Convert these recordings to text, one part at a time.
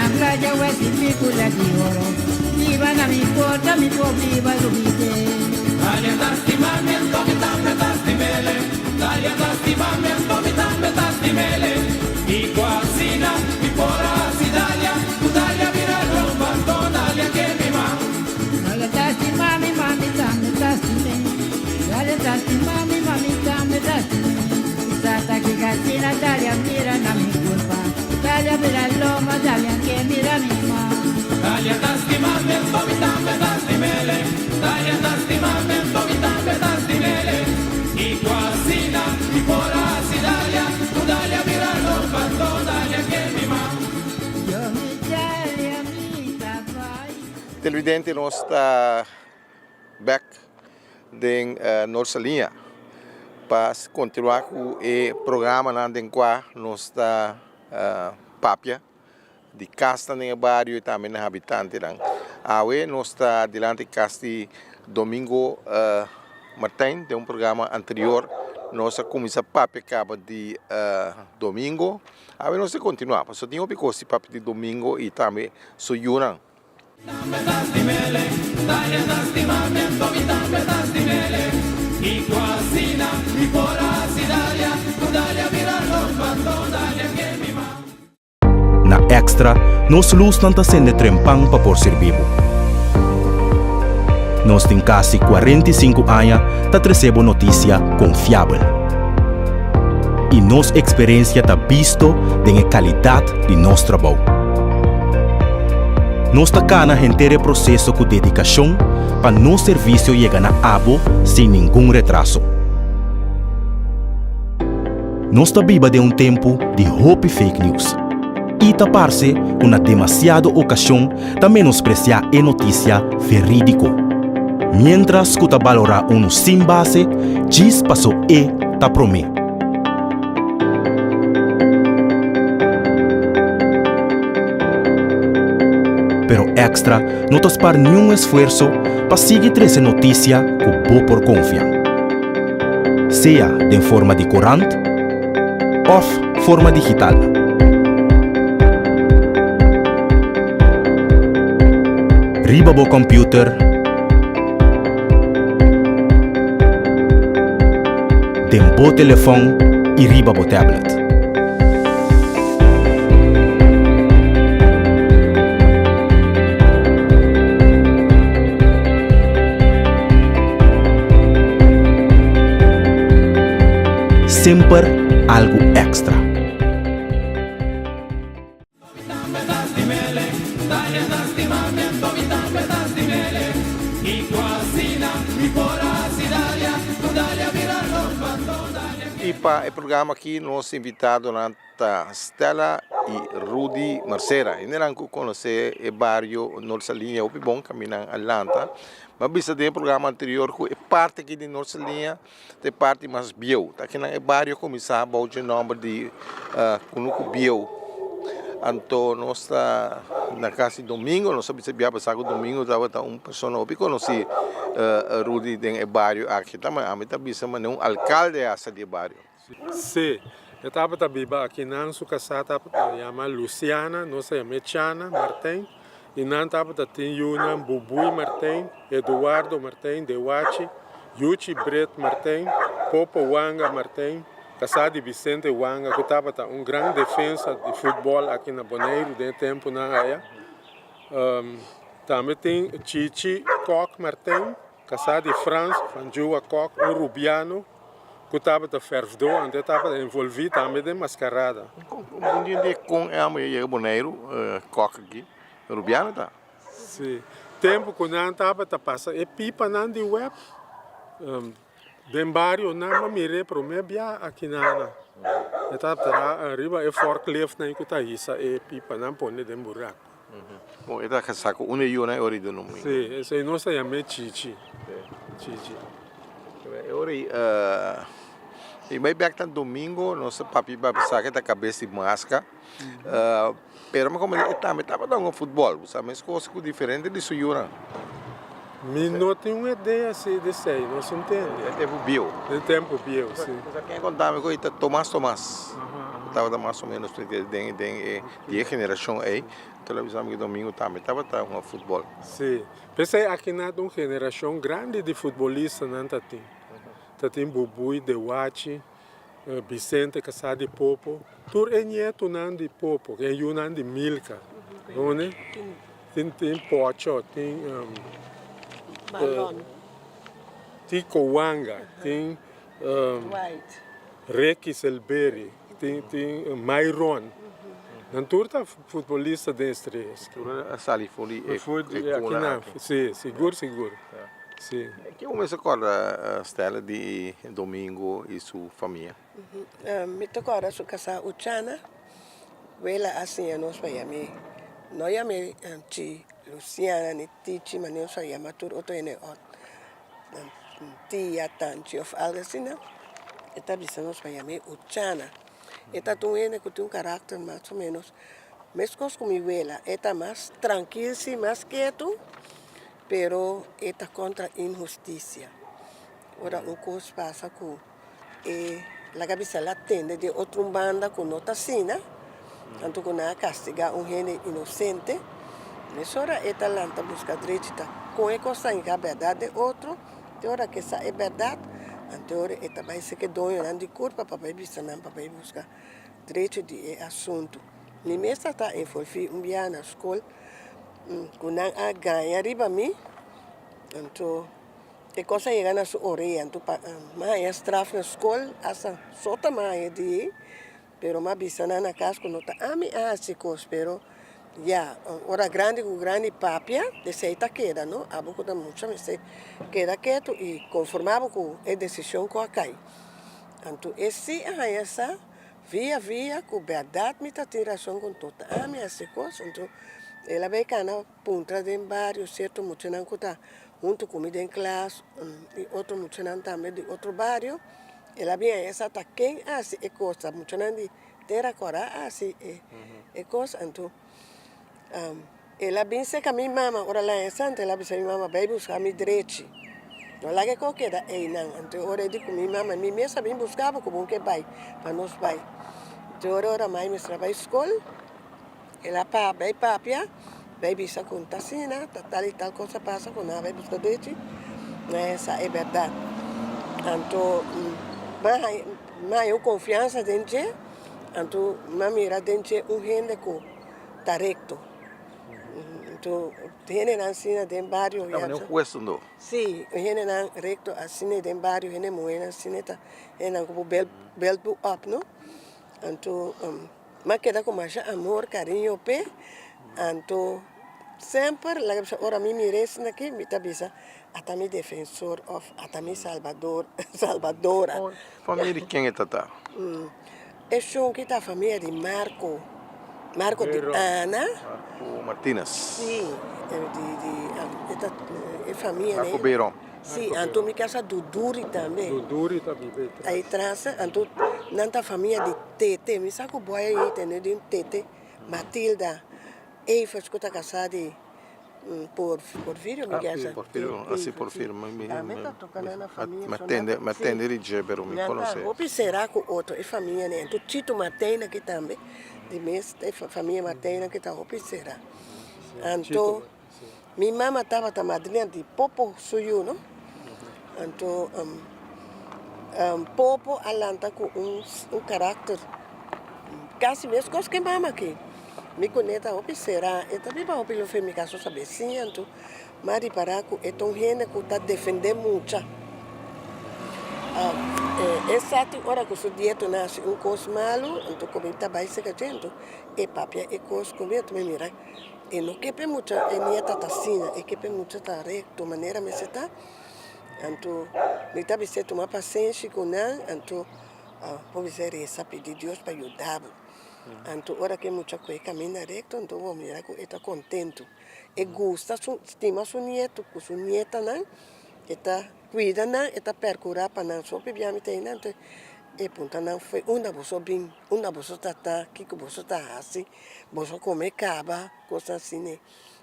na playa o esse picula de oro. Viva na mi porta, mi pobre viva rubite. Dalia da stimamento, mi tambe da stimele. Dalia da stimamento, mi tambe da stimele. I quasina, mi pora si Dalia. Tu Dalia vira romba, to Dalia che mi ma. Dalia da stimami, mami tambe da stime. Dalia da stimami, mami tambe da stime. Sata che casina, Dalia mira na mi culpa. Dalia mira l'uomo, Dalia che mira mi ma. Dalia da stimamento, mi tambe da stimele. Dalia da stimamento, mi tambe da stimele. I quasina, mi pora si Dalia. Tu Dalia vira romba, to Dalia che mi ma. Yo mi Dalia mi vai. Televidente nós está back em nossa linha para continuar com o programa na qual nós está papia de casta no bairro e também na habitante dan. Awe nós está adiante casti domingo Martin de programa anterior nós começa papia acaba de domingo. Awe nós continuar, só tinha o picosi papia de domingo e também soyunan. Dalia da stimamento, mi tambe da stimele. I quasina, mi pora si Dalia. Tu Dalia vira romba, to Dalia che mi ma. Na Extra, nós luz não está sendo trempang para por ser vivo. Nós tem quase 45 anos para receber notícia confiável. E nossa experiência está visto da qualidade de nosso trabalho. Nós está na inteiro processo com dedicação para nosso serviço chegar na abo sem nenhum retraso. Nós está viva de tempo de hope fake news. E tapar-se uma demasiada ocasião de menospreciar a notícia verídico. Mientras que está valorar sem base, diz passou tá promê. Pero Extra não está para nenhum esforço para seguir essa notícia com boa por confiança. Seja de forma de corante ou forma digital. Riba bo computer, den bo telefone e riba bo tablet. Sempre algo extra. E para o programa aqui, nós invitado na Stella e Rudy Marcera. E não conhecer o bairro nossa linha, o bom caminho em Atlanta. Mas vista do programa anterior, que é parte aqui de nossa linha, é parte mais bio. Aqui no bairro começava o nome de Kunuku Bio. Então, nós está na casa de domingo, nós sabemos que passar domingo, estava uma pessoa que conheci Rudy no bairro aqui também. A mim também se um alcalde essa de bairro. Sim, eu estava aqui na sua casa, chama Luciana, nós chamamos Tiana Martin. E não estava tem Yuna, Bubui Martin, Eduardo Martin, Dewachi, Yuchi Brett Martin, Popo Wanga Martin, casado Vicente Wanga, que estava grande defesa de futebol aqui na Bonaire, de tempo na área. Também tem Chichi Koch Martin, casado de França, Fanjua Koch, Rubiano, que estava fervido, onde estava envolvido também de mascarada. Um dia com a mulher Bonaire, Koch aqui. Rubiano tá? Sim. Tempo que não estava passando, e pipa não de web. Dembario não me mirei para o meu bia aqui na. Estava arriba e forklift na que isso e pipa não põe de buraco. Bom, está casado com uma e uma hora de novo. Sim, esse não se chama Chichi. Chichi. Ori, e vai back no domingo, nosso papi vai pensar que tá cabeça de máscara. Pero como também estava dando futebol, sabe, mas coisas diferentes de sua. Me não tenho uma ideia assim de sei, não se entende. É tempo bio. É tempo bio, sim. Quem contava com isso, Tomás. estava mais ou menos porque tem 10 geração aí, televisão que domingo também estava um futebol. Sim, pensei aqui na uma geração grande de futebolistas não tá tem Bubui de Huachi, Vicente Casado de Popo, tur é nieto não de Popo, que é não de Milka, onde tem Pocho, tem tem Kowanga, tem Reiki Selberi, tem Myron. Não turta futebolista de estrelas. Sali foi Aqui não, sim, seguro. Sim. Que uma escola Stella de domingo e sua família. Me tocou agora su casa Uchana, vela assim a nós vai me, nós já me ti Luciana ni tichi mas nós vai ama tur outro ene ot, tia tanti of algo assim né, eta bisa nós vai me Uchana, eta tu ene que tem caráter mais ou menos, mescos com mi vela, eta mais tranquilo sim, mais quieto, pero eta contra injusticia. Ora o coisa passa com la cabeza la tende de outra banda com nota sina, tanto que na castiga gente inocente, nessa hora esta lanta busca direito, com a coisa em que a verdade é outro, de hora que essa é verdade, então hora esta vai ser que dono não de culpa para vai buscar não para vai buscar direito de assunto. Nem mesmo está envolvido dia na escola, com a ganha riba mim, então e coisa chega na sua orelha, então mais estraf na escola, essa só tá mais de, pero mais bisana na casa quando tá ami assim coisa, pero já hora grande com grande papia, de seita queda, não? A boca da mucha me se queda quieto e conformava com a decisão que cai. Então esse essa via com verdade me tá tiração com toda ami assim coisa, então ela vai cana punta de barrio, certo, muito não cuta junto comigo em classe, e outro muito não também de outro bairro, ela vem essa tá quem assim é coisa, muito não de terra cora assim é coisa, então ela vem se com a minha mama, ora lá em Santa, ela vem se minha mama vai buscar me direito, não lá que qualquer da não, então ora de com minha mama, minha mesa vem buscava como que vai, para nós vai, então ora mais me trabalha escola, ela vai papia, vai bisa com tacina, tal e tal coisa passa com ela vai buscar direito, essa é verdade, então mas eu confiança dentro, então mira dentro gente que tá recto. Então, gente não ensina dentro barrio. Não, não cuesta não. Sim, gente não recto ensina dentro barrio, gente moena ensina tá, gente como belt up, não? Então, mas queda com mais amor, carinho, pé, então sempre, lá que ora me merece aqui, me tá bisa, até me defensor of, até me salvadora. Família quem é tata? É show que tá a família de Marco de Ana. Marco Martínez. Sim, é família, Marco né? Beirão. Sim, então me casa do Duri também. Do Duri também. Aí traz, então, nanta família de Tete, me saco boy aí, tem de Tete, Matilda, Eva, que está casada por filho, me casa. Por filho, assim por filho. Também está tocando na família. Mas tem de pero me conhece. O será com outro, é família, né? Então, Tito Martena aqui também, de mês, é família Martena que está o será. Então, minha mãe estava a madrinha de Popo Suyu, não? Então, Popo alanta com caráter quase mesmo coisa que mama aqui. Me conecta o será, e também para o pelo femi caso saber sim, então, mas para que é tão gente que está defendendo muito. Exato, hora que o dieta nasce coisa malo, então como está bem se cachendo, e papia e coisa como eu me mira, e não que pe muito, e nieta tá sina, e que pe muito tá recto maneira me se tá, então me tá bem se tomar paciência com não, então pode ser essa pedir Deus para ajudar. Então, ora que muita coisa caminha recto, então vou mirar que está contente. E gosta, estima seu neto, com sua nieta, não? Está cuida, não? Está percurar para não só beber me tem, não? E ponta não foi uma bolsa bem, uma bolsa tá, que bolsa tá assim, bolsa comer caba, coisa assim, né?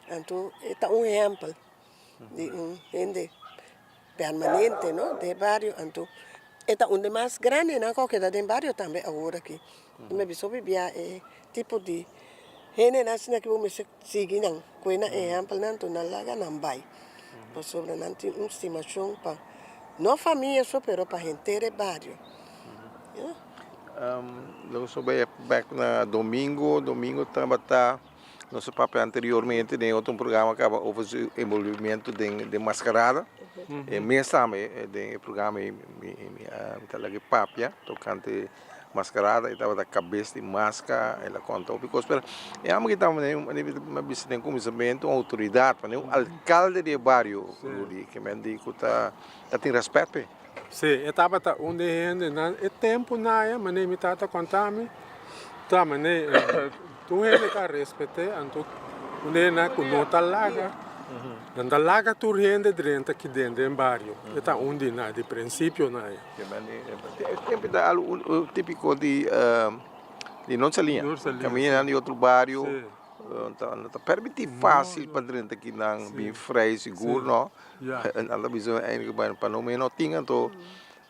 Então, está exemplo de gente permanente, não? De vários, então Eta onde mais grande na qualquer da barrio também agora aqui. Me biso bibia tipo de hene na sina que vamos seguir não. Coina exemplo não tu na laga não vai. Por sobre não tem estimação para não família só pero para gente de barrio. Não sou bem back na domingo também nosso papel anteriormente tem outro programa que acaba o envolvimento de mascarada. E mês também tem programa tá lá que papia tocante mascarada e tava da cabeça de máscara ela conta porque espera e amo que também uma vez tem comissamento autoridade para o alcalde de bairro que me diz que tá tem respeito. Sim, etapa tá onde ainda é tempo na é, mas nem me tá contando, tá mas nem tu ainda tá respeitar, então onde na com nota larga, na larga tu ainda dentro aqui dentro em bairro, tá onde na de princípio na é. Sempre dá algo típico de nossa linha, caminhando em outro bairro, então permite fácil para dentro aqui não bem freio seguro, não? Nada visão ainda para não menos tinha então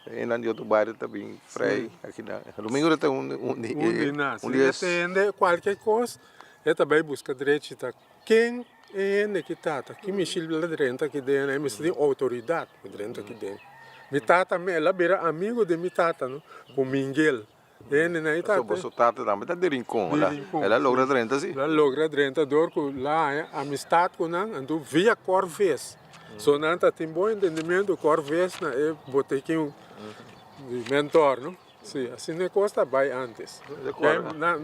em outro bairro também freio aqui na domingo tem onde entende qualquer coisa é também busca direito tá quem é que tá que me chila dentro aqui dentro é me tem autoridade dentro aqui dentro me tata me ela vira amigo de me tata não com Miguel ele na ita so tata também tá de rincão lá ela logra dentro assim ela logra dentro dor lá é amistade com não ando via Corvês só não tá tem bom entendimento Corvês na é botequim mentor não sim assim não custa vai antes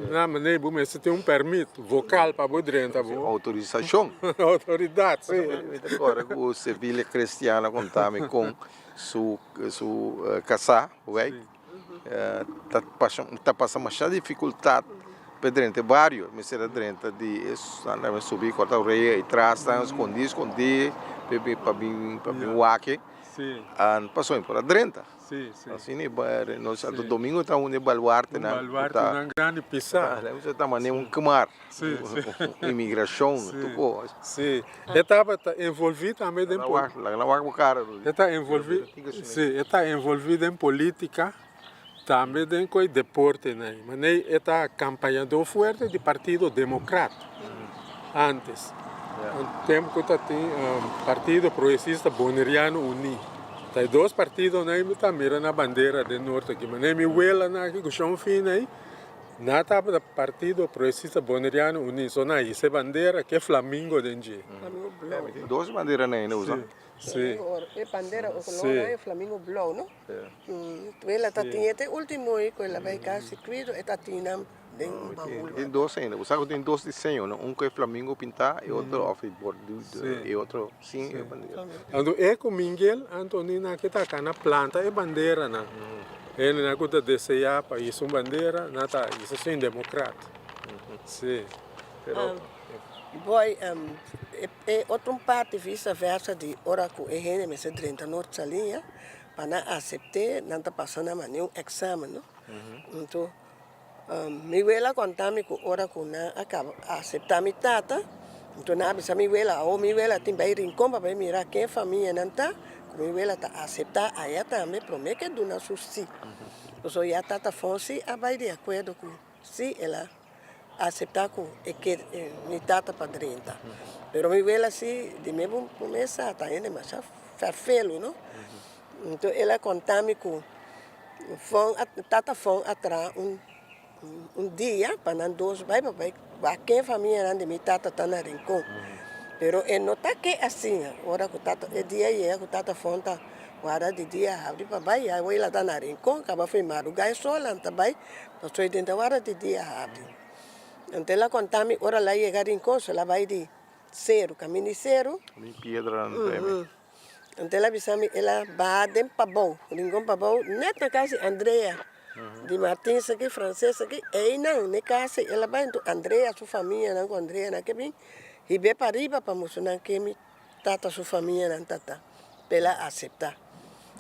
na maneira bom se tem permito vocal para boa dentro autorização autoridade sim agora o civil cristiano contame com su casa vai tá passando uma dificuldade para dentro vários mas será dentro de andar subir cortar o rei e trás tá escondido bebê para bem uaque sim passou por dentro sim assim nós no domingo tá onde baluarte na grande pisar você tá mané camar sim imigração tudo sim etapa tá envolvido também em está envolvido sim está envolvido em política também em coi deporte né mas está campanhando forte do Partido Democrata antes o tempo que tem Partido Progressista Boneriano Unido tem dois partidos né me tá mirando a bandeira do norte aqui mas nem me huela na que o chão fino aí na tapa do Partido Progressista Boneriano Unido só na essa bandeira que é Flamengo dentro duas bandeiras né usa sim é bandeira o color é Flamengo Blue não ela tá tinha até último aí que ela vai cá circuito está tinha tem dois ainda o saco tem dois desenhos um que é Flamengo pintar e outro offboard e outro sim é bandeira ando é com Miguel Antonina que tá cá na planta é bandeira na ele na conta desejar para isso bandeira na tá isso sim democrata sim boy outro parte vice-versa de oracu e hene me se 30 norte salinha para aceitar não tá passando mais nenhum exame não então mi wela contami ku ora kuna acaba aceitar mi tata então na bisa mi wela ou mi wela tem vai rincon para mirar quem família não tá mi wela tá aceitar aí também promete que do nosso si então já tata fonse a vai de acordo com se ela aceitar com e que mi tata padrinha pero mi wela si de me bom começa tá ainda mas farfelo não então ela contami com tata fon atrás dia para dois vai quem família de minha tata tá na rincão pero não tá que assim agora que tata é dia é que tata fonta agora de dia abre para vai aí ela tá na rincão acaba foi madrugada só lá tá vai passou 80 horas de dia abre então ela contame ora lá chegar rincão ela vai de zero caminho de zero piedra então ela avisame ela vai de pabou rincão pabou neta casa Andrea de Martins aqui, francês aqui, e não, ne casa, ela vai então, Andrea, sua família, não com Andrea, não que bem, e bem para riba para mostrar que me tata sua família, não tata, para ela aceitar.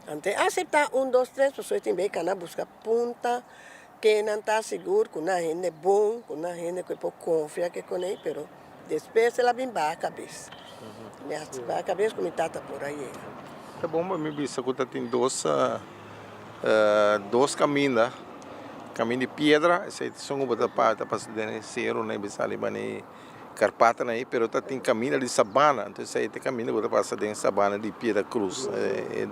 Então, aceitar 1, 2, 3, pessoas tem bem que não buscar ponta, que não está seguro, que não é bom, que não é que pode confiar que com ele, pero depois ela vem para a cabeça. Para a cabeça, como tata por aí. Tá bom, mas me disse que tem dois 2 caminhos, caminho de pedra, esse são uma parte para se descer, né, bisali bani Carpata aí, pero tá tem caminho de sabana, então esse tem caminho para passar dentro sabana de pedra cruz,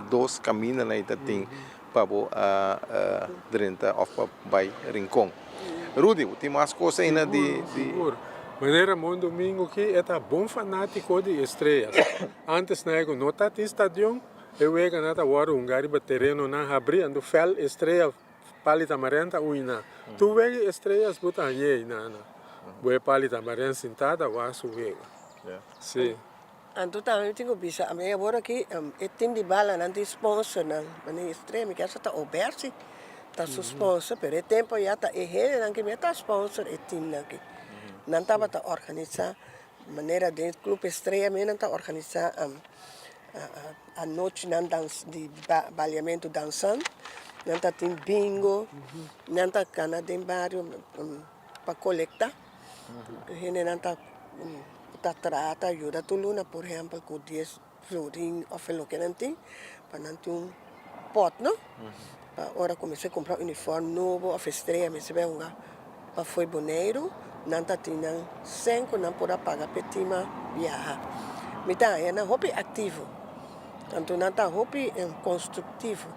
2 caminhos aí tá tem para a drenta of by Rincon. Rudy, tem mais coisas ainda de Maneira muito domingo que é bom fanático de estrelas. Antes não tá em estádio, eu vejo nada agora gariba terreno na abrir, ando fel estrela palita marenta uina. Tu vê estrelas botar aí na boa palita marenta sentada, o aço vega. Sim. Anto também tenho visto, a minha agora aqui é time de bala, não tem sponsor, não. Mas extremo, que essa tá oberta, tá sponsor, pero é tempo já tá errado, não que me tá sponsor é time aqui. Não estava a organizar, maneira de clube estreia, mas não está a organizar a noite de baleamento dançando, não está tem bingo, não está cana de bairro para coletar, não está trata ajuda tuluna, por exemplo, com 10 florim ou o que não tem, para não ter pot, não? Para hora comecei a comprar uniforme novo, a estreia, me se vê para foi boneiro. Não está tendo 5, não pode pagar petima viajar. Então, é um hobby ativo. Tanto não está hobby construtivo.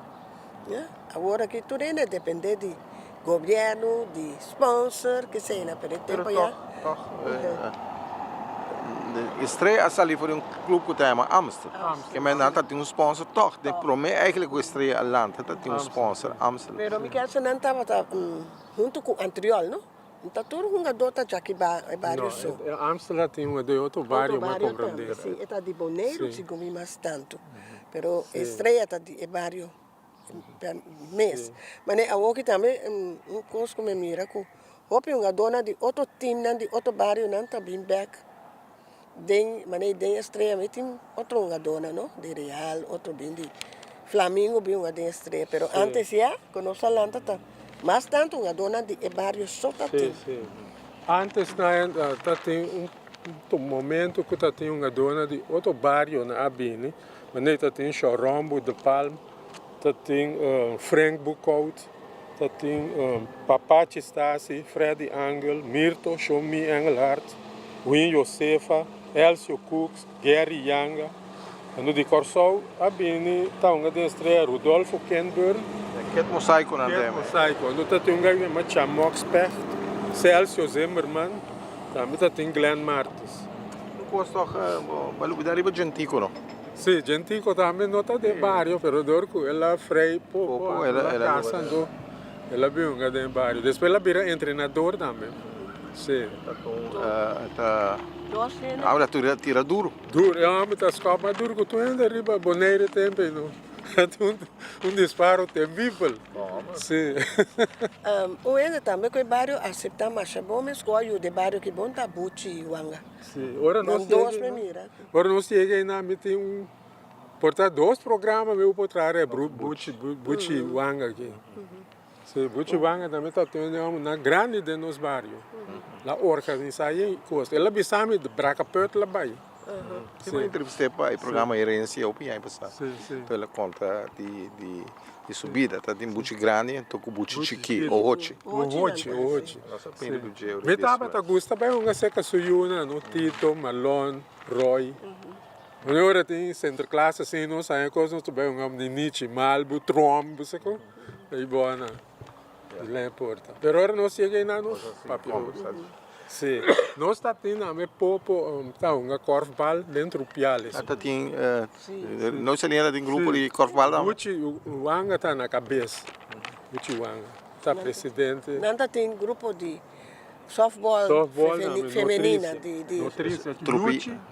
Agora que tudo depende de governo, de sponsor, que seja, por tempo já. Estreia ali foi clube que chama Amsterdam, que mas não tem sponsor toch. De promete eigenlijk que estreia Atlanta tem sponsor Amsterdam. Pero me quer não estava junto com anterior, não? Então tudo um gadota já que bairro só. Amsterdam tem de outro bairro mais compreender. Sim, está de boneiro, se come mais tanto. Pero estreia está de bairro mês. Mas a outra também coisa que me mira com houve uma dona de outro time, de outro bairro, não está bem back. Mas tem estreia, mas tem outro uma dona, não? De Real, outro bem de Flamengo, bem uma de estreia. Pero antes já, quando nós falamos, tá mas tanto uma dona de bairro só tá sim. Antes tem momento que tem uma dona de outro bairro na Abini, mas tem Chorombo de Palm, tem Frank Bukout, tem Papachi Stasi, Freddy Angel, Mirto, Shomi Engelhardt, Win Josefa, Elcio Cooks, Gary Yanga. Quando de Corsol, Abini está uma de estreia Rudolfo Kenburn. Que é mosaico na tema. Mosaico. Quando tem um gajo que chama Mox Pecht, Celso Zimmerman, também tem Glenn Martins. Não custa validar riba Gentico, não? Sim, Gentico também não está de bairro, pero dorco ela frei pouco, ela caçando, ela viu um gajo de bairro. Depois ela vira treinador também. Sim. Agora tira duro. Duro, mas tá escapa duro que tu ainda riba boneiro tempo, não. Disparo terrível. Sim. O ainda também que o bairro aceita mais bom, mas o de bairro que bom tá Buchi e Wanga. Sim. Ora não chega ainda, me tem portanto 2 programas meu por trás é Buchi e Wanga aqui. Sim, Buchi e Wanga também tá tendo uma grande de nos bairros. Lá organizar aí coisa. Ela bisame de Bracapert lá vai. Sim, eu entrevistei para o programa Herência o Pinhai passar. Pela conta de subida, tá tem buchi grande, tô com buchi chiqui, o hochi. Nossa, pena do dia. Me tava tá gosta bem uma seca suyuna, no Tito, Malone, Roy. Agora tem centro classe assim, não sai coisa não bem um de Nietzsche, Malbo, Trombo, você com. Aí boa na. Lá importa. Pero agora não chega ainda no papel. Sim, nós está tendo a popo um korfbal dentro do Piales. Até tem, nós ali tem grupo de korfbal não? O Wanga está na cabeça, o Wanga está presidente. Não tem grupo de softball feminina de nutrícia.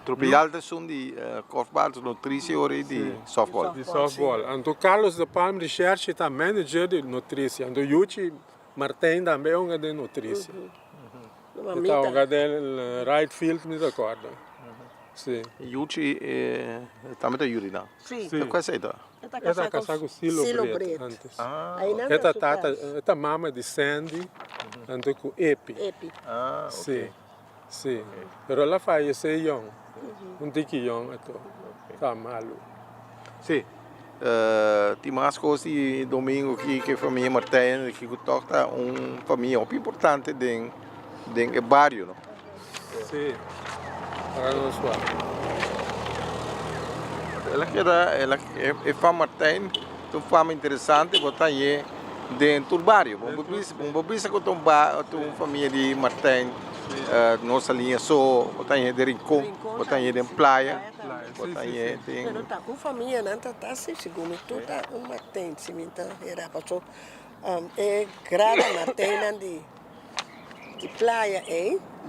Trupe alta são de korfbal, nutrícia e de softball. De softball. Então Carlos de Palma Research está manager de nutrícia. Então Yuchi Martin também é um de nutrícia. Então, o gadel right field me recorda. Sim. Yuchi também está Yuri não? Sim. É quase aí tá. Esta casado com Silo Brett antes. Esta mama de Sandy, antes com Epi. Ah, ok. Sim. Pero ela faleceu young. Um tiki young ato. Tá malo. Sim. tem mais coisas de domingo que a família Martins que toca família muito importante dentro do bairro, não? Sim. Para nós lá. Ela é fama Martins, uma fama interessante, botar aí dentro do bairro. Uma vez que uma família de Martins, nossa linha só, botar aí de Rincón, botar aí de praia, botar aí tem. Pero tá com família, não tá assim, segundo tu tá Martins, se me era passou é grada Martins de praia,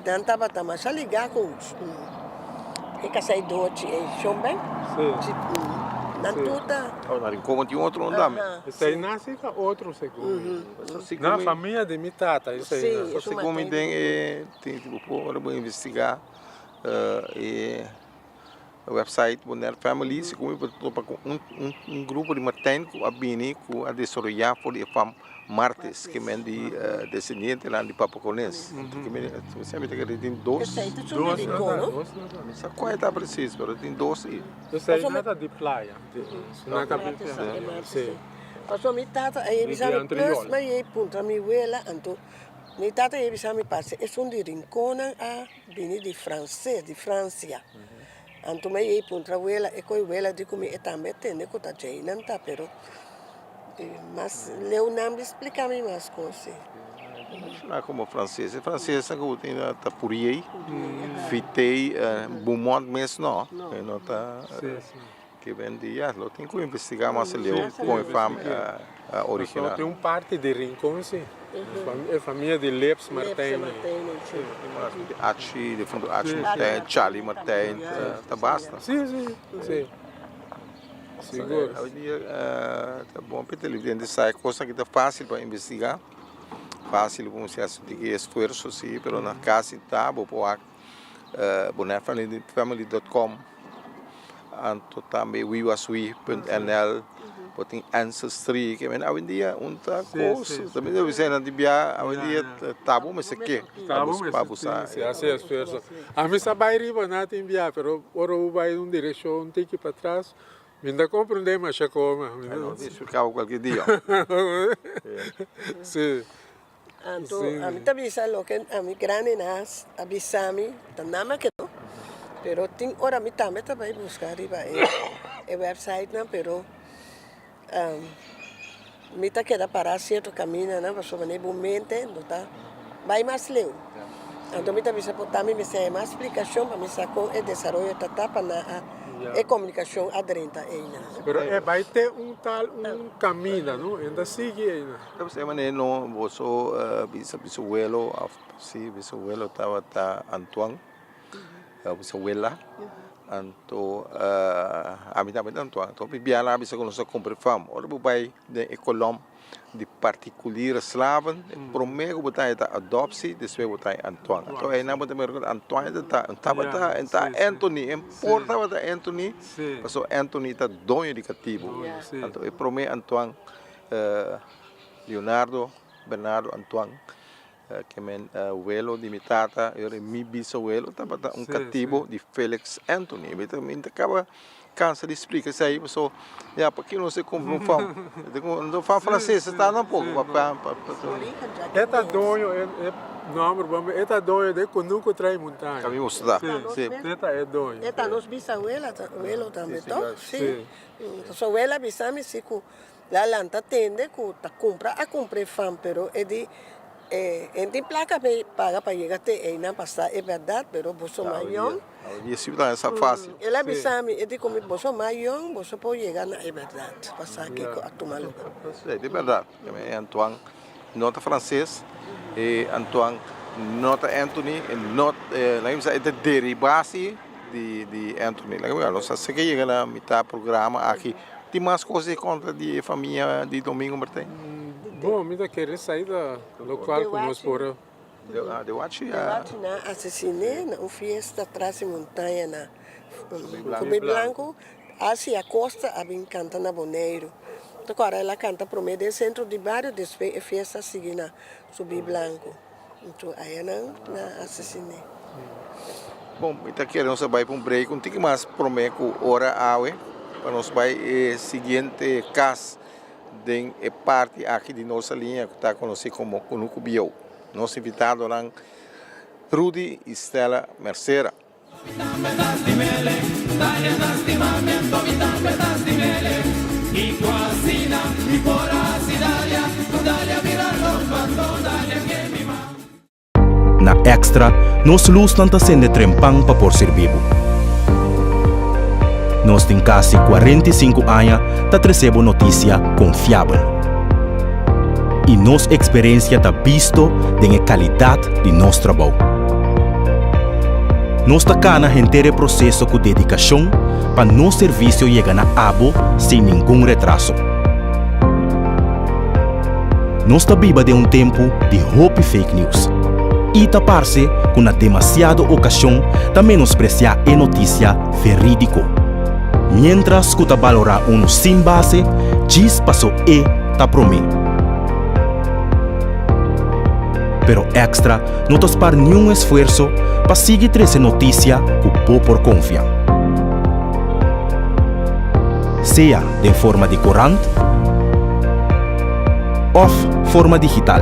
dan tava tá mais a ligar com e que sai doce e chambem. Sim. Dan tuta. Na Rincón tem outro andame. Esse aí nasce com outro segundo. Na família de minha tata, isso aí. Sim. Só segundo tem tipo, agora vou investigar o website Bonner Family, se como grupo de Martins que a Bini que a desenvolver por a fam Martes que men de descendente lá de Papaconês. Que men sempre tem 2. Esse aí tu chama de cono. Não sei qual é preciso, mas tem 2 aí. Esse aí nada de praia. Na capital. Sim. Passou minha tata, aí me sabe plus, mas aí punta minha abuela, então minha tata aí me sabe passe, é de Rincona a Bini de francês, de França. Então mas aí punta abuela, é coi abuela de comer também tem, né, que tá cheio, não tá, pero mas Leonardo explica-me mais coisas. Não é como francês. É francês que tem a Purier, Fitei, Beaumont mesmo não. Não está que vendia. Lo tem que investigar mais Leo com a família original. Tem parte de Rincón, sim. É família de Leps Martins. Achi, de fundo Achi Martins, Charlie Martins, tá basta. Sim. Seguro. Hoje em dia tá bom para televisão sai coisa que tá fácil para investigar, fácil como se acha de esforço sim, pero na casa tá vou pôr bonnerfamily.com, anto também wiwaswi.nl, tem ancestry que men hoje em dia tá coisa, também deve ser na dia hoje em dia tá bom mas que para buscar. Se assim esforço. A mim sabe riba na tem via, pero ora vai direção tem que para trás. Me ainda compreender, mas já como. Não, isso ficava qualquer dia. Sim. Então, a mim também sabe o que a mim grande nas avisame, tá nada que não. Pero tem hora mim também vai buscar riba é website não, pero mim tá queda para certo caminho, não, para sobre mente, não tá. Vai mais leu. Então mim também sabe também me sei mais explicação para me sacar o desenvolvimento da tapa na é comunicação aderente ainda. Pero vai ter caminho, não? Ainda sigue ainda. Você mané no você bisabuelo, sim bisabuelo estava Antoine, bisabuela, então a mim também Antoine. Então bibia lá bisa quando se compra fam, ora vai de ecolom de particular slaven, primeiro botar a adoptie, depois botar Antoine. Então aí na botar Antoine tá Anthony, importa botar Anthony, passou Anthony tá dono de cativo. Então é primeiro Antoine, Leonardo, Bernardo, Antoine, que men abuelo de minha tata, eu mi bisabuelo, tá botar cativo de Felix Anthony. Então me acaba cansa de explicar isso aí, pessoal. Já porque não sei como não fala. Não fala francês, está um pouco. Eta dono eta dono de quando trai montanha. Caminho está. Sim. Eta é dono. Eta nos bisabuela, abuelo também, então. Sim. Sua abuela bisame se que lá lanta tende que tá compra a comprar fam, pero é de tem placa paga para chegar até aí não passar, é verdade, pero você maior. E isso não é fácil. Ela bisame, é de como você maior, você pode chegar na é verdade, passar aqui a tomar lugar. É de verdade. É Antoine, nota francês, e Antoine, nota Anthony, nota, lá é de derivação de Anthony. Lá nós sei que chega na metade do programa aqui. Tem mais coisas contra de família de Domingo Martins? Bom, me dá querer sair do local que nós poramos. Eu acho que assassinei na festa atrás de montanha na Cubí Blanco, hacia a costa, a bem canta na Boneiro. Então agora ela canta para o meio do centro de bairro, depois a festa seguir na Cubí Blanco. Então aí não assassinei. Bom, então queremos saber para break, não tem que mais prometer hora awe. para nós vai seguinte caso de parte aqui de nossa linha que está conhecido como Kunuku Biau. Nós invitado lá Rudy e Stella Mercera. Na Extra, nós luz não está sendo trempang para por ser vivo. Nós tem quase 45 anos para receber notícia confiável. E nossa experiência está visto da qualidade de nosso trabalho. Nós está cá na inteiro processo com dedicação para nosso serviço chegar na abo sem nenhum retraso. Nós está viva de tempo de hope fake news. E tapar-se com a demasiada ocasião de menospreciar a notícia verídico. Mientras que valorar sem base, diz passou ta promê. Pero Extra não tospar nenhum esforço para seguir essa notícia que por confiar. Seja de forma de corante ou forma digital.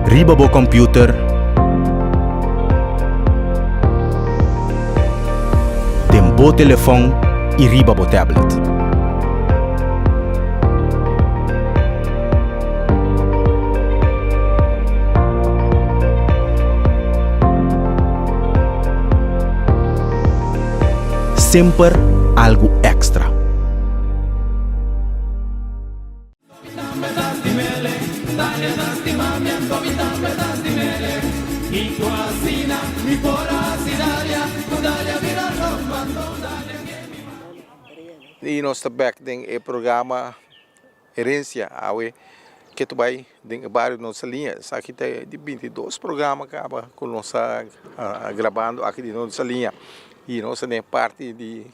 Riba bo computer, tem bo telefone e riba bo tablet. Sempre algo extra. E nós também tem o programa Herência, que tu vai em vários nossa linha. Aqui tem de 22 programas que acaba com nós gravando aqui de nossa linha. E nós temos parte de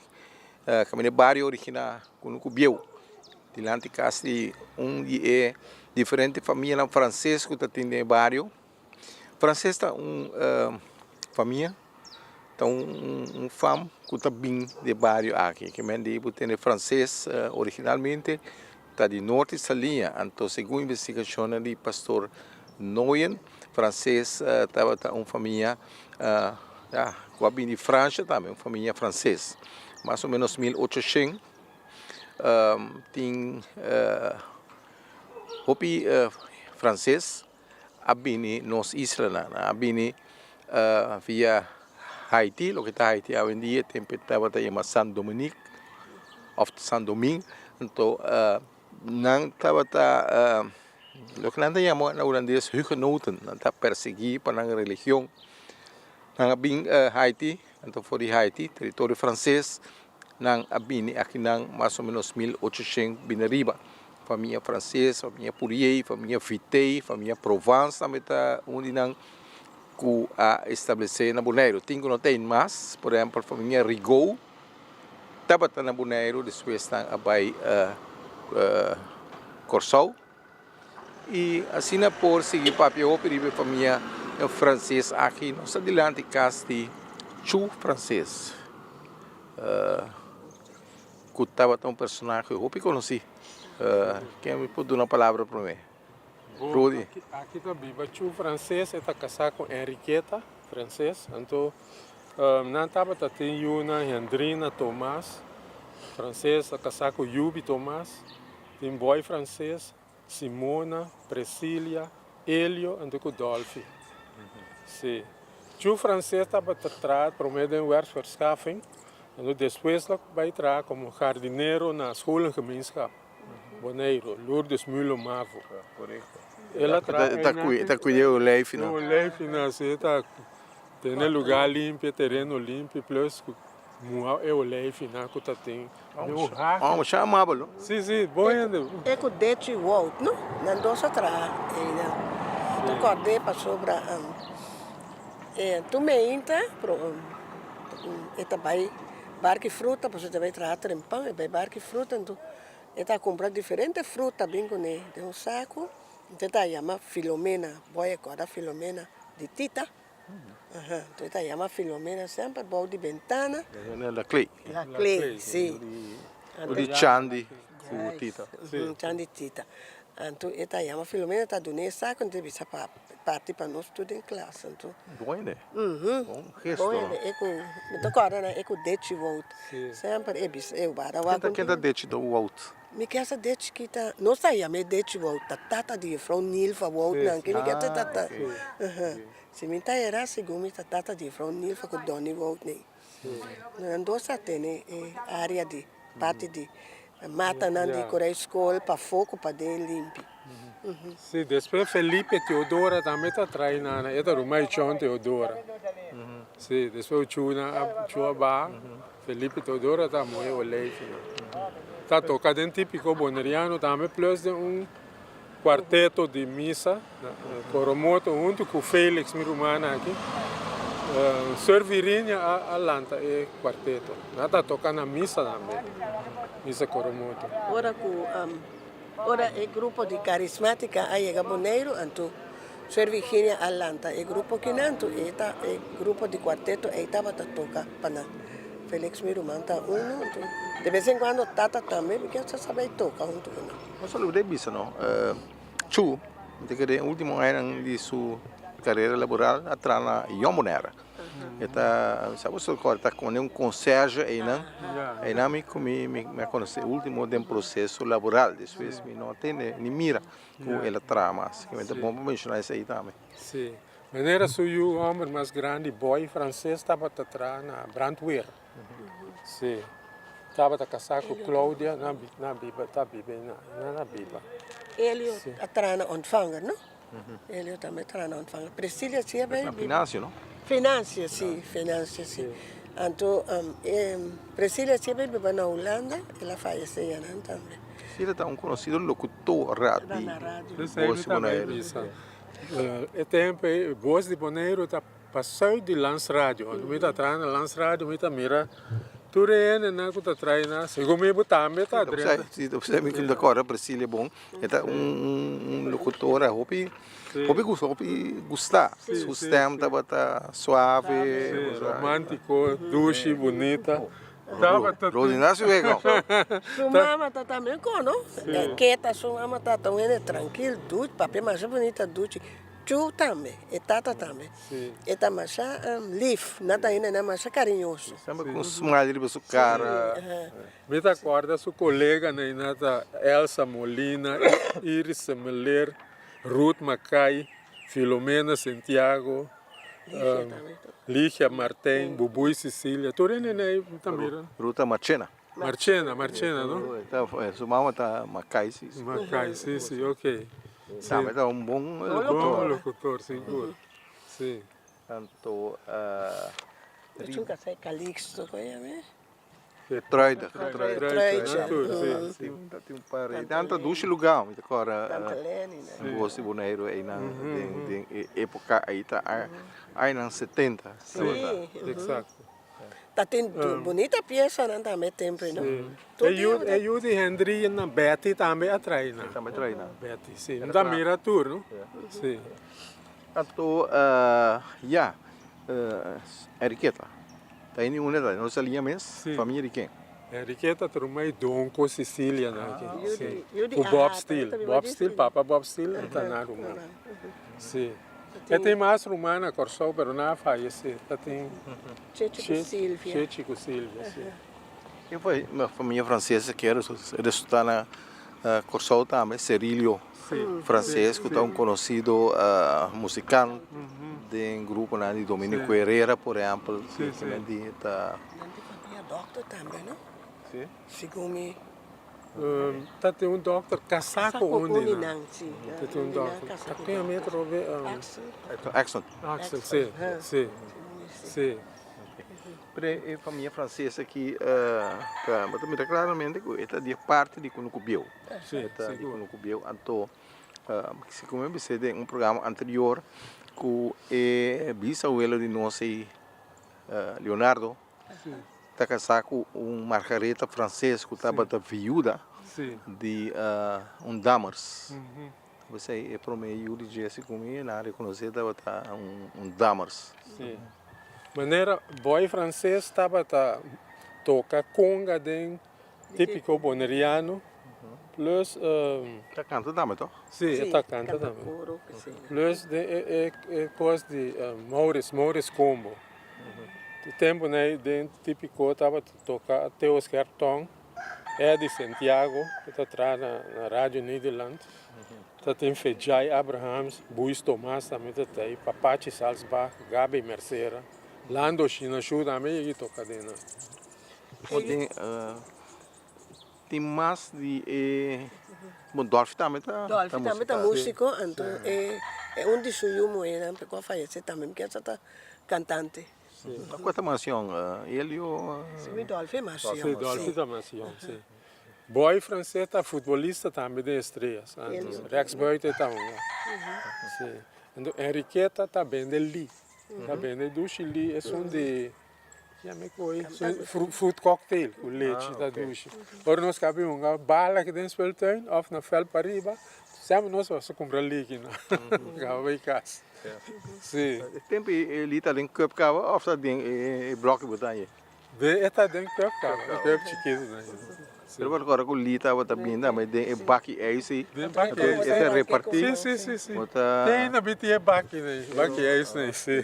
caminho barrio original com o Biau. Dilante casi de diferente família francês que tem no barrio. Francês está família, então fam que está bem de barrio aqui, que mende tem francês originalmente está de norte da linha. Então segundo investigação de pastor Noyen, francês estava família que vem de França também, uma família francesa, mais ou menos 1800. Tem hopi francês abini nos islas abini via Haiti, lo que está Haiti hoy en día tempestaba te llama San Dominique of San Domingue, então nang estava lo que nanda llama na holandês Hugenoten, está perseguir para a religião nang abing Haiti, então foi de Haiti, território francês nang abini aqui nang mais ou menos 1800 binariba. Família francesa, família Poirier, família Vitei, família Provence também está onde nang que a estabelecer na Bonaire. Tem que não tem mais, por exemplo, a família Rigaud estava na Bonaire, depois está a Bay Corsau e assim por seguir papel para a família francesa aqui nós adiante caso de Chu francês. Que estava um personagem que eu conheci. Quem me pode dar uma palavra para mim? Rudy. Aqui também, o francês está casado com Henriqueta, francês. Então, não estava tem uma Hendrina Tomás, francês, está casado com Yubi Tomás. Tem boy francês, Simona, Priscila, Elio e com Dolphy. Sim. O francês estava tratado para meio de werkverschaffing. En depois vai entrar como jardineiro na scholengemeenschap. Bonaire, Lourdes Mulo Mavo. Ela está cuidando do leif, não? O leif, não, você está tendo lugar limpo, terreno limpo, plus o leif, não, que está tem. Vamos chamá-lo. Sim, bom ainda. É que o dete Walt, não? Não dosa atrás, tu acordei para sobra. Tu me entra, vai barco e fruta, você vai trazer trempão, vai barco e fruta, então está comprando diferentes frutas, bem com ele, de saco, então está chamando Filomena, boia agora Filomena de Tita, Ajá. Entonces se llama Filomena sempre, bom de ventana. La Clay. La clay, sì. O di Chandi, cu Tita. Chandi Tita. Então, esta llama Filomena, está donando saco, então bisa parte para nós tudo em classe. Então, Bom, né? Bom gesto. bom, me toca agora, é com dete volta. Sempre é bisa, eu bara wa. Quem tá dete do out? Me quer essa dete que tá, não saía me dete volta, tata de frau Nilfa volta, não, que me quer tata. Se me tá era segundo me tata de frau Nilfa com doni volta nem. Não dosa tem área de parte de mata não de cora escola para foco para de limpo. Sim, depois Felipe Teodora também está treinando, é da Rumai Chon Teodora. Sim, depois o Chua Ba, Felipe Teodora está muito leite. Está tocando em típico boneriano também, plus de quarteto de missa, coromoto junto com Félix, minha irmã aqui. Servirinha a Lanta e quarteto. Está tocando a missa também, missa coromoto. Ora é grupo de carismática aí é Boneiro, então Sor Virginia Alanta é grupo que nanto é grupo de quarteto aí estava a tocar para Félix Mirumanta então de vez em quando tata também porque você sabe tocar junto com nós. Mas só lhe disse não. Chu, de que o último ano de sua carreira laboral atrás na Yomonera. Eta sabe só que está com conserje aí não me conhece o último de processo laboral depois me não tem nem mira com ela trama que me bom para mencionar isso aí também. Sim, maneira sui o homem mais grande boy francês estava atrás na Brandweer. Sim, estava a casar com Cláudia na Biba, tá na Biba. Ele atrás na ontvanger, não? Ele também atrás na ontvanger. Priscila sim bem. Financio, não? Financia, sim. Então, Priscila sempre vive na Holanda, ela faleceu também. Priscila está conhecido locutor rádio. Voz de Boneiro. É tempo, Voz de Boneiro está passando de Lance Rádio. Quando está atrás na Lance Rádio, está mira. Tu reene na que está traindo, segundo me também está dentro. Sim, você me conta agora, Priscila é bom. É locutora, hopi gostar. O sistema está suave, romântico, duche, bonita. Rodi Inácio Vega. Sua mama está também com, não? Quieta, sua mama está tão tranquila, duche, papel mais bonita, duche. Chu também, e tata também. E tá mais lief, nada ainda é mais carinhoso. Sempre com smile para sua cara. Me acorda sua colega, né, Elsa Molina, Iris Meller, Ruth Macai, Filomena Santiago, Lígia Martin, Bubui Cecília, tu né também. Ruta Marchena. Marchena, não? Sua mama está Macai, sim. Macai, sim, ok. Sabe, é bom locutor, seguro. Sim. Tanto Eu nunca sei Calixto, conhece? Troida. Sim. Tem par. Tanto duche lugar, agora. Tanta Lene, né? Gosto de Boneiro aí na época aí tá aí nos 70. Sim, Exato. tá tendo bonita peça, né? Também sempre, não? E eu de Henry na Betty também atrás, né? Também treina. Betty, sim. Da mira tour, não? Sim. Tanto Enriqueta. Tá indo uma da nossa linha mesmo, família de quem? Enriqueta trumai Donco Sicília, né? Sim. Yudi O Bob Ahata, Steele, também Papa Bob Steele, tá na Roma. Sim. E tem mais romana, Corsol, pero não falece. Tem Silvia. Chico Silvia, sim. Eu foi uma família francesa que era resultar na Corsol também, Cerilio francês, que é conhecido musical de um grupo de Dominico Herrera, por exemplo. Sim. Doctor também, não? Sim. Segundo Tem um doctor casaco onde, né? sim. Tem um doctor. Tem a metro Axon. Axel, sim. Para a família francesa que também claramente que é parte de Cunucubiu. Sim, de Cunucubiu. Então, se como eu disse em programa anterior, que é bisabuelo de nosso Leonardo, está casado com Margareta francês que estava viúva de Damers. Você é para mim o DJ se comigo na reconhecida tá damers. Sim. Maneira boy francês estava toca conga den típico boneriano. Plus Tá canta também, então? sim, tá canta também. Coro, que sim. Plus de coisa de Maurice Combo. O tempo né den típico estava toca Teos Cartão. É de Santiago, que está atrás na Rádio Nederland. Tem Fejai Abrahams, Buis Tomás também está aí, Papachi Salzbach, Gabi Mercera, Lando Chinashu também e toca dentro. Tem mais de bom Dolph também tá. Dolphy também tá músico, então é de suyo moeda, porque falece também, que está cantante. Quanta mansión, ele Sim, Dolphy é mais Sim, Dolphy também, sim. Boy francês tá futebolista também de estrelas. Rex Buiten também. Sim. Então Henriqueta tá bem de Lee. Tá bem de Duche Lee, é de ja, me coi, fruit cocktail com leite da douche. Ora nós cabemos uma bala que dentro do speeltuin, of na fel pariba, sempre nós vamos comprar leite na gava em casa. Sim. tempo ele tá em cup cava, of tá em bloco botar aí. De tá dentro do cup chiquito, né? Pero agora com lita bota bem da, mas de baqui é esse. Esse repartir. Sim. Tem na BT baqui, né? Baqui é isso, né? Sim.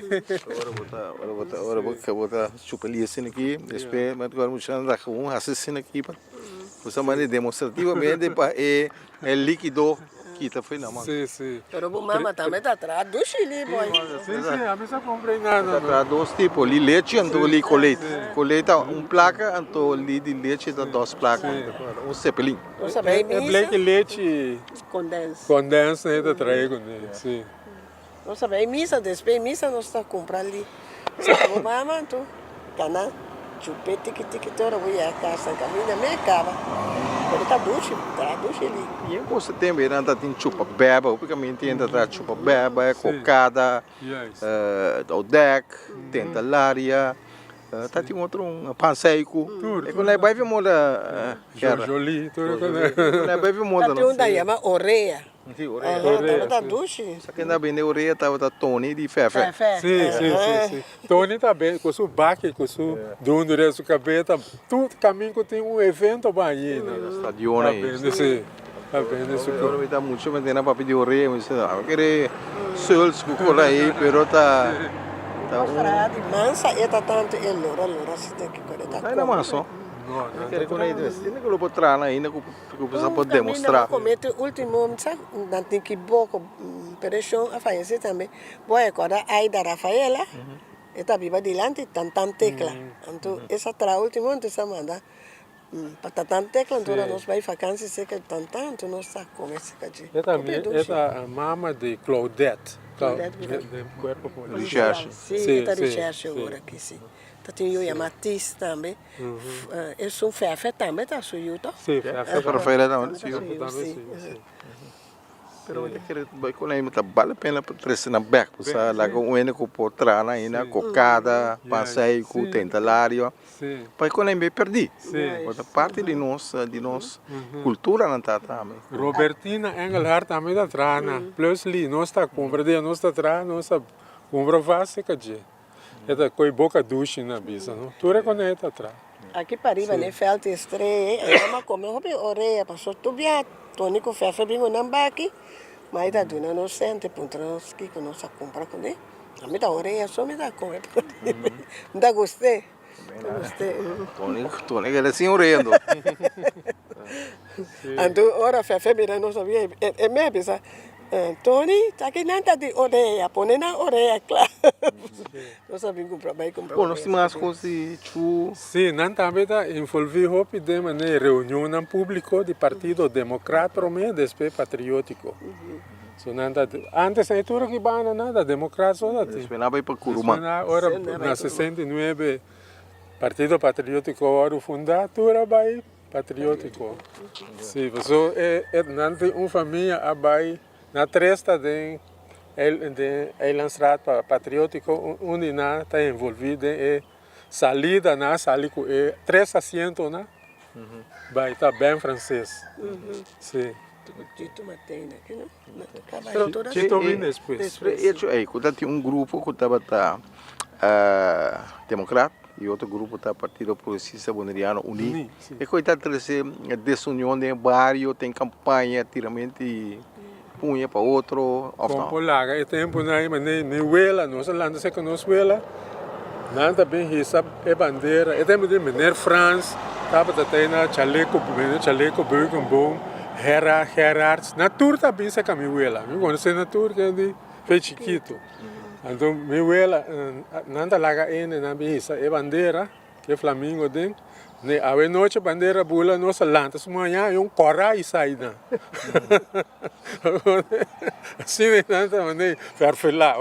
Ora bota chupeli assim aqui, depois mas agora mostrando da com assim aqui para você maneira demonstrativamente para é líquido que tá foi na mão. Sim. Pero o mama também tá atrás do Chile, boy. Sim, a mim só comprei nada. Tá dois tipos, ali leite e ali colete. Colete placa, então ali de leite dá duas placas. Cepelin. Você vai É black leite condensa, né? Tá traído, né? Sim. Você vai missa, depois missa nós tá comprando ali. Você tá o mama, tu cana, chupete que toda vai a casa, caminha me acaba. Ele tá duche ali. E você tem verão tá tem chupa beba, porque me entende tá chupa beba, cocada, o deck, tentalaria, tá tem outro panseico. E quando vai ver moda, Jolie, tudo quando vai ver moda. Tem da chama orelha. Sim, orelha. Tá duche. Só que ainda bem de orelha tava Tony de Fefe. Sim. Tony tá bem, com o baque, com o dono do seu cabelo, tudo caminho que tem evento aí, né? Estadion aí. Tá bem, isso agora me dá muito, mas tem na papi de orelha, mas eu querer sols com cola aí, pero tá de mansa e tá tanto lora se tem que correr. Não é manso. Não quero que eu ainda que eu vou trazer ainda que eu preciso poder demonstrar. Comete o último, sabe, não tem que pouco pressão a fazer também. Boa agora aí da Rafaela, está viva delante tan tecla. Então essa tra última antes manda para tan tecla, então nós vai vacança seca tanto nós está com esse cadê. Essa a mama de Claudette. De corpo recherche. Sim, está recherche agora aqui sim. Tem o Yamatis também. É um fefe também, tá suyo, tá? Sim, Rafaela também. Sim. Pero eu quero quando aí tá vale a pena trazer na back, porque lá com o único por trás ainda cocada, passeio, tentalário. Sim. Para quando aí perdi. Sim. Outra parte de nossa cultura não tá também. Robertina Engelhardt também tá atrás, plus ali nós tá comprando, nós tá atrás, nós tá compra fácil cadê. É coi boca duche na bisa, não? Tu reconhece atrás. Aqui para riba né felt estreia, é uma como orelha, passou tudo bem, tônico fefe bem o nambaki, mas da duna não sente ponto nós que nós compra com ele. A mim da orelha só me dá com ele. Não gostei. Tônico ele assim orelhando. Então ora fefe bem não sabia, é minha bisa. Tony, tá aqui nada de orelha, põe na orelha, claro. Nós sabemos comprar bem, comprar. Bom, nós temos coisas de chu. Sim, nós também tá envolvido de maneira reunião no público do Partido Democrata Romano, depois patriótico. So antes a tudo que bana nada, democrata só da tem. Esperava ir para Curumã. Ora na 69 Partido Patriótico ora fundatura vai patriótico. Sim, so nante família abai na tresta de lançado patriótico onde na está envolvido é salida na salico é 3 assentos na vai tá bem francês sim Tito Matena, que não? Pero, Toda Tito vem depois. Hecho, quando tinha um grupo que estava democrata e outro grupo está Partido Progressista Boneriano Unido. E coitado trazer desunião de bairro, tem campanha, tiramento e punha para outro. Com polaga, e tempo na nem huela, nossa landa se conosce huela. Nada bem recebe é bandeira. E tempo de Meneer Frans, estava até na chaleco bugam bom, Gerards. Na tour também se caminhuela. Eu conheço na tour que é de fez chiquito. Então, me huela, nada laga ene na bisa é bandeira, que é Flamengo den. Ne a noite bandeira bula nossa lanta, manhã é corra e saída. Assim nada maneira farfela.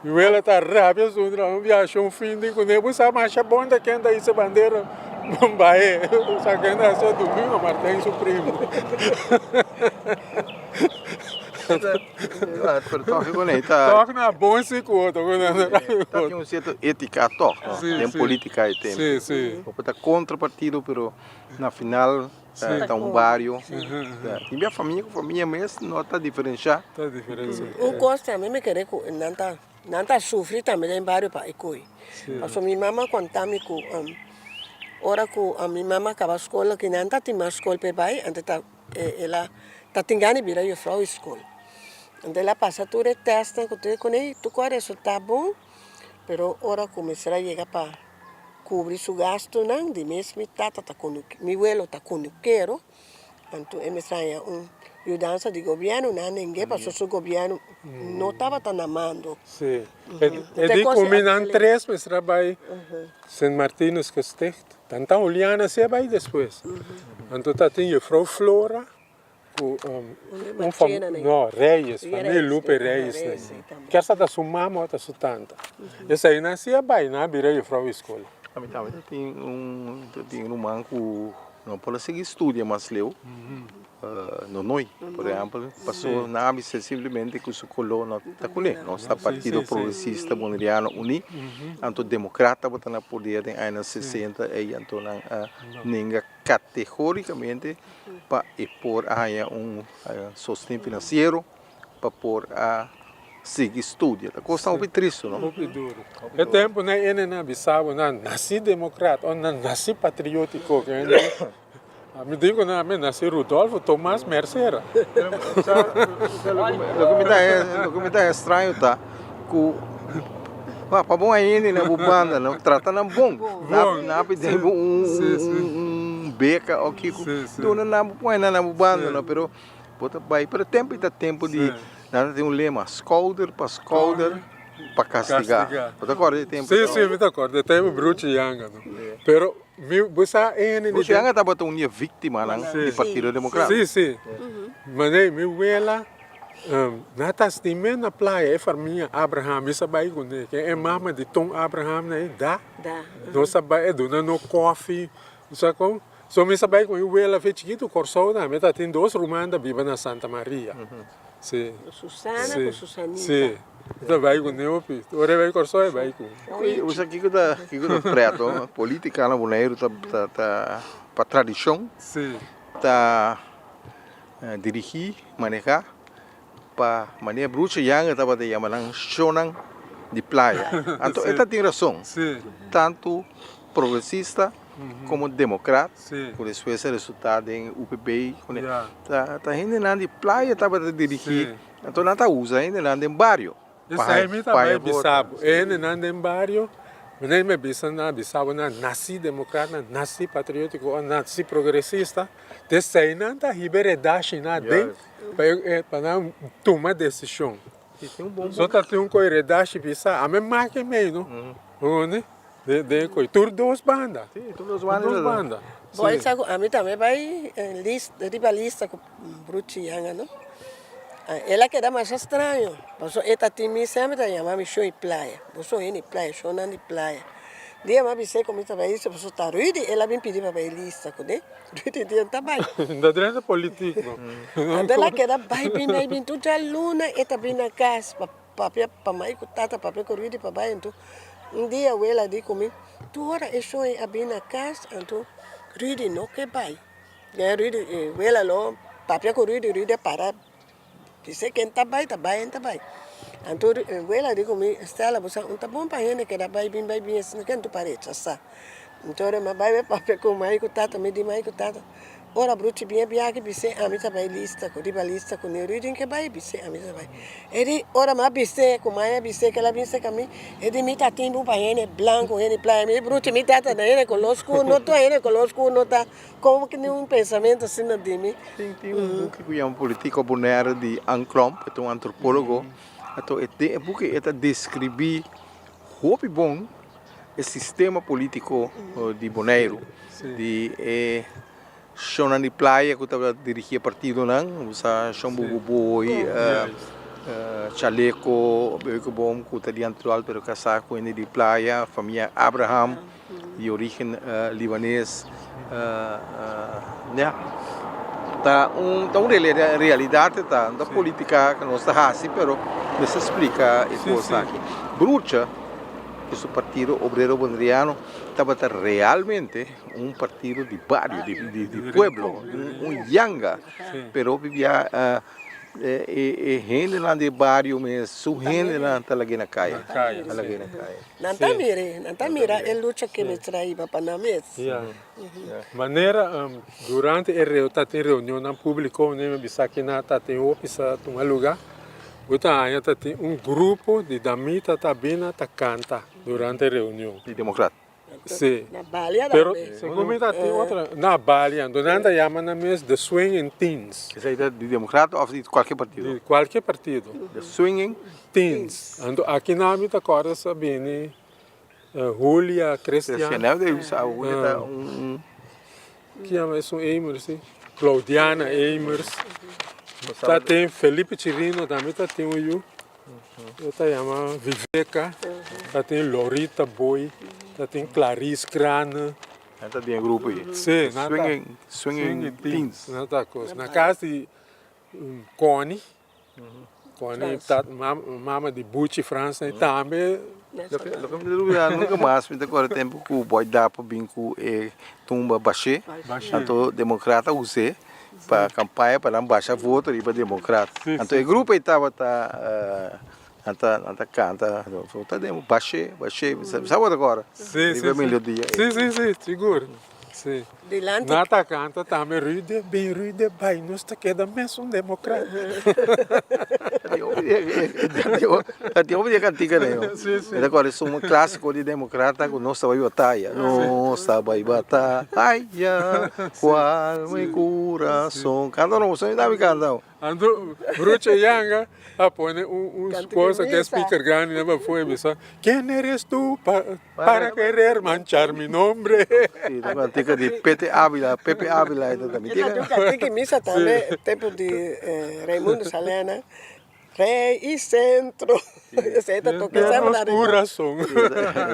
Me huela tá rápido, só viajou fim de quando eu sabe marcha bonda que anda essa bandeira. Bombaé, só que anda só domingo, Martin Supremo. Toca na bom se conta. Tem um certo ética toca, tem política e tem. Sim. Está contra partido, pero na final está um bairro. E minha família mesmo não está diferenciada. Tá diferença. O Costa também me querer que não tá sofrer também em bairro para ikoi. Porque minha mãe contava que ora que a minha mãe acaba a escola que não tá tinha escola para pai, então ela tá tingando vira eu frau escola. Então ela passa tudo o teste que tu conhece, tu quer resultado bom, pero ora começar a chegar para cobrir seu gasto não, de mês me tata tá com meu abuelo tá com o quero, então é me estranha ajudança de governo não ninguém passou seu governo não estava tão amando. Sim. E de combinar três mas trabalho San Martinus que sticht, tanta Juliana se vai depois. Então tá tinha Frau Flora Reyes, família Lupe Reyes. Que essa da sua mama tá sutanta. Essa aí nascia bem, na virei Frau escola. A mim também tem um manco não pode seguir estudo, mas leu. No noi, por exemplo, passou na simplesmente que o colo não está com ele. Nosso Partido Progressista Boneriano Unido, então democrata botar na poder em anos 60 e então ninguém categoricamente para impor sustento financeiro para pôr a seguir estudo. A coisa é muito triste, não? Muito duro. É tempo né ele na Bissau na nasci democrata ou na nasci patriótico que me digo na me nasci Rudolfo Tomás Mercera. O documentário é estranho, tá? Para bom ainda na banda, não trata na bom. Na pedem beca ou que dona na põe na banda, não, pero bota vai para tempo de nada tem um lema, scolder para castigar. Você acorda de tempo? Sim, me acordo. Tempo bruto yanga, não. Pero você é bruto yanga tá botando uma vítima lá do Partido Democrático. Sim. Mas aí meu ela na tastimento na praia é família Abraham, isso vai com ele. É mama de Tom Abraham né, dá. Nossa vai é dona no coffee, sabe como? Só me sabe com ela fez chiquito corso na meta tem dois romanos viva na Santa Maria. Sim. Susana com Susanita. Sim. Então vai com Neopi. Ora vai corso é vai com. Usa aqui que preto, política na boneiro tá para tradição. Sim. Tá dirigir, manejar para maneira bruxa yang tá para chamar shonan de praia. Então esta tem razão. Sim. Tanto progressista como democrata, por isso esse resultado em UPB, tá indo na de praia tá para dirigir, então não tá usa ainda na de bairro. Isso aí me também bisabo, na de bairro, nem me bisabo na nasci democrata, nasci patriótico, nasci progressista, desse aí não tá liberdade na de para tomar decisão. Só tá tem coerência bisa, a mesma que meio, não, né? Tudo duas bandas. Sim, duas bandas. Pode ser, a mim também vai rivalista com Brutianga, não? Ela queda mais estranho. Porque esta time sempre está chamando show em praia. Você é em praia, show na praia. Dia mais você começa a ver isso, você está ruim, ela vem pedir para ver lista, né? Ruim dia tá bem. Da dentro político. Ela queda vai bem tu já luna, esta bem na casa, papel para mãe, tata papel corrido para baixo, então dia ela disse comigo, tu ora é só a bem na casa, então ruim não que vai. Ruim ela lo papia com ruído para. Disse quem tá bem. Então, ela digo me, Stella, você não tá bom para ele que era bem, assim, quem tu parece, sabe? Então, mas vai papia com mãe, com tata, me di mãe, com tata. Ora, bruti bem que bise, a mim também lista, com riba lista, com neurudin que vai bise, a mim também. Ele, ora, mas bise, com mãe bise, que ela bise com mim, ele me tá tendo para ele branco, ele playa, me bruti me tata, ele conosco, não tô ele conosco, não tá, como que nenhum pensamento assim na de mim. Tem book que é um político bonaire de Anclomp, é um antropólogo, então é book que descreve hope bom o sistema político de Bonaire, de Shonan de Playa, que estava dirigindo partido, não? Usa Shon Buboi, Chaleco, que bom, que está dentro do alto, casaco de Playa, família Abraham, de origem libanês, tá uma realidade da política que nós está assim, mas se explica a coisa aqui. Brucha, esse partido obrero boliviano estava realmente um partido de barrio, de pueblo, yanga, pero vivia gente lá de barrio, mas su gente lá está lá na calle. Não mira, ele luta que me traía para na mesa. Maneira, durante a reunião pública, nem me bisa que nada tem opção um lugar. Então, tem grupo de damita tabina ta canta durante a reunião. De democrata. Sim. Na Bália Pero, segundo tem outra, na Bália, donde chama na mesa de Swinging Teens. Essa é de democrata ou de qualquer partido? De qualquer partido. De Swinging Teens. Aqui na minha agora sabem, Julia Cristiana. Que é mais Eimers, Claudiana Eimers. Tá tem Felipe Chirino, também tem o Yu. Tá chama Viveca. Tá tem Lorita Boi. Tá tem Clarice Crane. Tá tem grupo aí. Sim, Swinging Teens. Na casa de Connie. Connie, mama de Bucci, França, e também. Nunca mais, mas agora tempo que o boy dá para vir com tumba baixê. Então, democrata usei. Para a campanha, para não baixar voto e para democrata. Então, o grupo estava canta, baixei, sabe agora? Sim, seguro. Sim. Nata canta também ruide, bem ruide, bem, nós está queda mesmo democrata. Até eu vou cantiga, né? Agora, isso é um clássico de democrata que nós vai batalha. Nós vai batalha, ai, qual meu coração. Canta não, você não canta. Ando, Bruce Yanga, apone coisa que speaker grande, né, foi bisa. Quem eres tu para querer manchar mi nombre? Sim, a cantiga de Pepe Ávila também. Eu cantiga em missa também, tempo de Raimundo Salena. Rei e centro. Essa é a coração.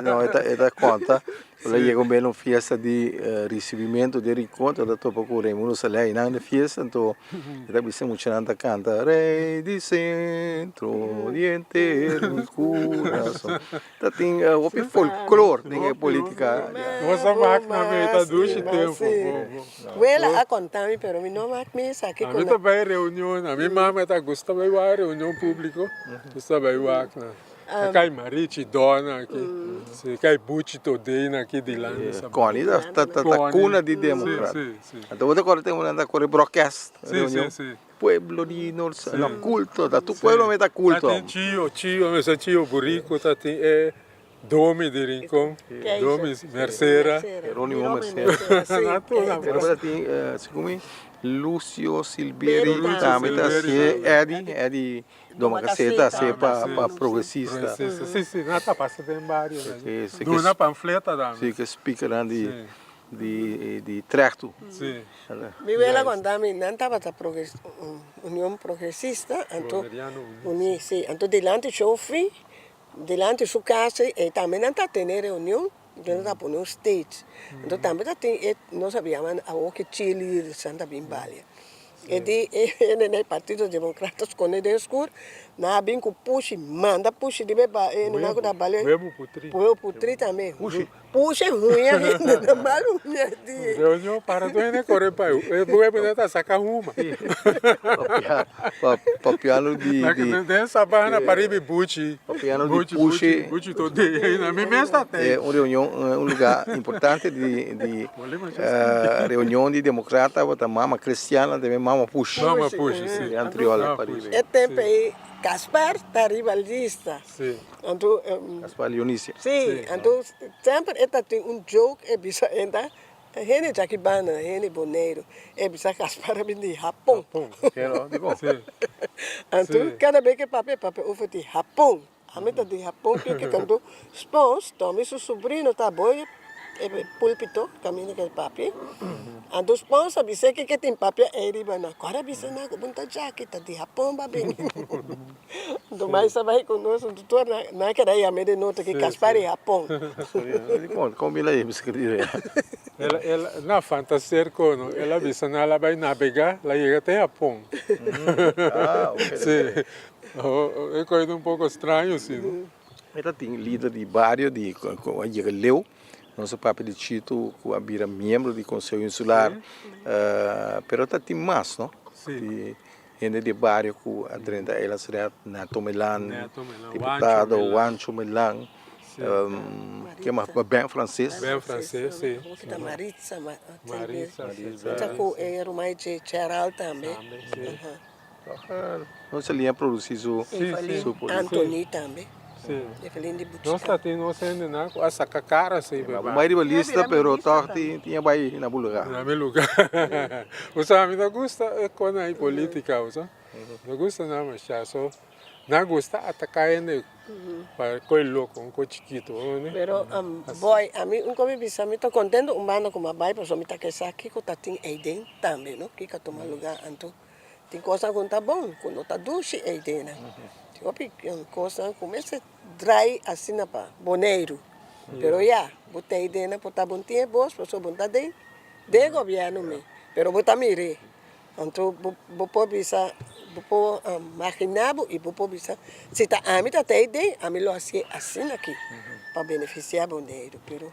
Não, esta conta. Ela chegou bem na festa de recebimento de encontro da topa com o Raimundo Salena na festa, então ela disse muito nada canta Rei de centro, de inteiro coração. Então tem o folclore, tem a política. Nossa máquina veio da ducha tempo. Ela a contar me, pero me não me sabe a mim também reunião, a minha mãe está gostando de ir reunião pública, gostava de ir cai Marichi Dona aqui, cai Bucci Todeina aqui de lá. Coni, tá cuna de democrata. Então agora tem uma coisa broadcast, pueblo de norte, no culto, tu pueblo me tá culto. Tem tio Burico, tem Domi de Rincón, Domi Mercera, Jerónimo Mercera. Agora tem, segundo Lúcio Silveira, também tá Eddie Doma Caceta, para progressista. Sim, nada passa bem vários. Dona panfleta da. Sim, que speaker de Trechto. Sim. Mi vela quando a mim não estava da União Progressista, então delante chofre, delante sua casa e também não está tendo reunião. Então está por um state. Então também tem, nós sabíamos a que Chile, Santa Bimbalia. E no Partido Democrata com o discurso, Na bem com puxe, manda puxe de beba, não é que dá balé. Huevo putri. Pueu putri também. Puxe ruim ainda, não malu minha dia. Eu para do ene corre pai. O huevo neta saca uma. Papiano de Tem sabana para ir buchi. papiano de puxe. Buchi todo dia. Na minha mesa tem. É uma reunião, um lugar importante de reunião de democrata, bota mama cristiana, também mama puxe. Mama puxe, sim. É antriola para ir. É tempo aí, Gaspar tá rivalista. Sim. Então, Gaspar Leonícia. sim, então sempre tem joke, é bisa ainda. Hene Jakibana, Hene Boneiro, é bisa Gaspar vem de Japão. Quero, digo. Sim. Então, cada vez que papel oferece de Japão. A meta de Japão, que quando spons, tome seu sobrinho, tá bom, púlpito, caminho que é papel. Então, spons, sabe, sei que tem papel, é ribana. Agora, bisa na bunta jaqueta de Japão, babem. Então, mas sabe conosco, doutor, na que daí a meia nota que Gaspar é Japão. Como ele é, escrever. Ela na fantasia cono, ela bisa na ela vai navegar, ela chega até Japão. Ok. Sim. É coisa um pouco estranho, sim. Ela tem líder de bairro, de Leu, nosso papo de Tito, que é membro do Conselho Insular, pero ela tem mais, não? Sim. Gente de bairro que adrenda ela será Nato Melan, deputado Juancho Melan, que é bem francês. Bem francês, sim. Maritza, Maritza. já com era mais de Cheral também. Nossa linha produz isso. Antoni também. Sim. Evelyn de Nós Butica. está tendo ainda na a saca cara assim, Mais rivalista, pero torte tinha vai na lugar. na meu lugar. Você a mim não gosta quando é política, você? Não gosta não, mas já só não gosta atacar ele para coi louco, um coi chiquito, né? Pero boy, a mim como me bisa, me tô contente humano como vai, mas me tá que saque que tá tem Aiden também, não? Que toma lugar anto. Tem coisa que tá bom, quando tá doce Aiden, né? Tem coisa começa dry assim na pa, boneiro. Pero ya, botei Aiden na botar bom tempo, pessoa bom tá de governo me. Pero bota mire. Então, vou bisa, vou imaginar e vou bisa, se tá a mim tá Aiden, a mim lo assim aqui para beneficiar boneiro, pero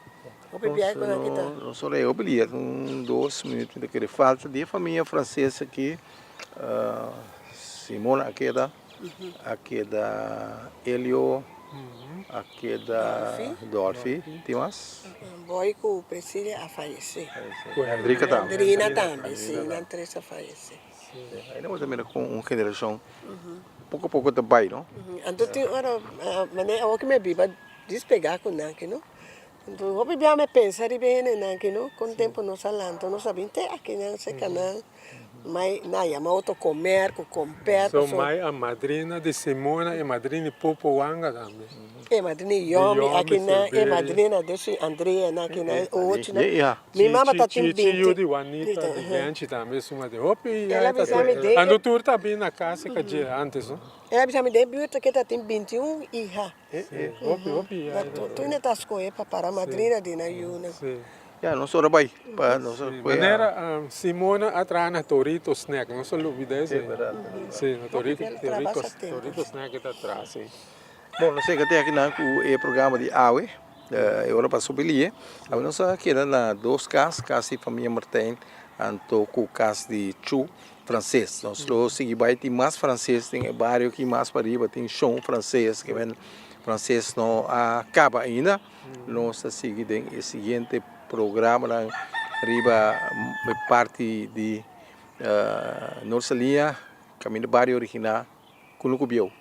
Não sou eu, eu com 2 minutos daquele falta de família francesa aqui, Simona aqui da Elio, aqui da Dolphy, tem mais? Boy com o Priscila a falecer. Andrica também. Andrina também, sim, a Andressa faleceu. Ainda vou também com uma geração, pouco a pouco também, não? Então, tem hora, o que me viva despegar com Nanki, não? Então, eu me pensar e bem, Nanki, não? Com o tempo não salando, não sabia até aqui nesse canal. Mas na yama outro comer, com perto. Sou mais a madrinha de Simona e madrinha de Popo Wanga também. É madrinha Yomi, aqui na é madrinha desse Andrea, aqui na outra. Minha mamãe tá tem 20. Tio de Juanita, de Bianchi também, suma de Hopi. Ela me chama de. Ando tour tá bem na casa que dia antes, não? Ela me chama de Biuta que tá tem 21 hija. Hopi. Tu ainda tá escolhendo para a madrinha de na Yuna. Já, não sou rabai. Maneira, Simona atrás na Torito Snack, não só olvida isso. Sim, na Torito Snack está atrás, sim. Bom, não sei que até aqui o programa de AUE, eu para subir, a nossa aqui na 2 casas, casa de família Martin, anto com casa de Chu francês. Nós seguimos tem mais francês, tem bairro que mais para riba, tem chão francês, que vem francês não acaba ainda. Nós seguimos o seguinte programa na riba parte de nossa linha caminho do bairro original Culucubião.